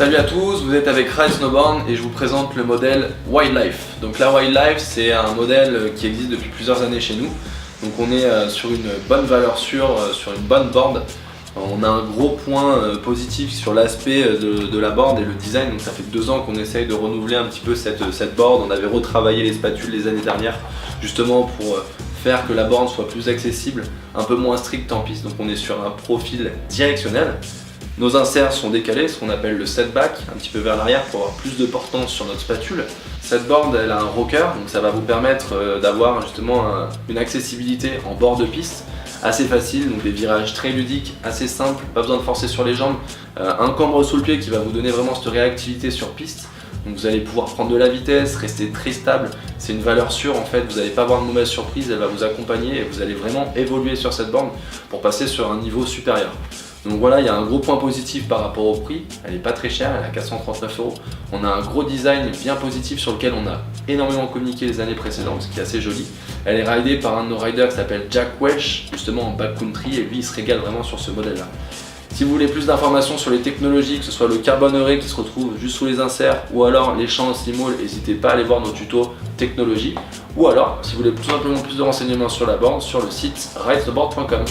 Salut à tous, vous êtes avec Ride Snowboard et je vous présente le modèle Wildlife. Donc la Wildlife, c'est un modèle qui existe depuis plusieurs années chez nous. Donc on est sur une bonne valeur sûre, sur une bonne board. On a un gros point positif sur l'aspect de la board et le design. Donc ça fait 2 ans qu'on essaye de renouveler un petit peu cette board. On avait retravaillé les spatules les années dernières justement pour faire que la board soit plus accessible, un peu moins stricte en piste. Donc on est sur un profil directionnel. Nos inserts sont décalés, ce qu'on appelle le setback, un petit peu vers l'arrière pour avoir plus de portance sur notre spatule. Cette board elle a un rocker, donc ça va vous permettre d'avoir justement une accessibilité en bord de piste assez facile, donc des virages très ludiques, assez simples, pas besoin de forcer sur les jambes, un cambre sous le pied qui va vous donner vraiment cette réactivité sur piste. Donc vous allez pouvoir prendre de la vitesse, rester très stable, c'est une valeur sûre en fait, vous n'allez pas avoir de mauvaise surprise, elle va vous accompagner et vous allez vraiment évoluer sur cette borne pour passer sur un niveau supérieur. Donc voilà, il y a un gros point positif par rapport au prix, elle n'est pas très chère, elle est à 439 €. On a un gros design bien positif sur lequel on a énormément communiqué les années précédentes, ce qui est assez joli. Elle est ridée par un de nos riders qui s'appelle Jack Welch, justement en backcountry, et lui il se régale vraiment sur ce modèle là. Si vous voulez plus d'informations sur les technologies, que ce soit le carbone heuré qui se retrouve juste sous les inserts ou alors les champs Slimall, n'hésitez pas à aller voir nos tutos technologie. Ou alors, si vous voulez tout simplement plus de renseignements sur la board, sur le site ridesnowboard.com.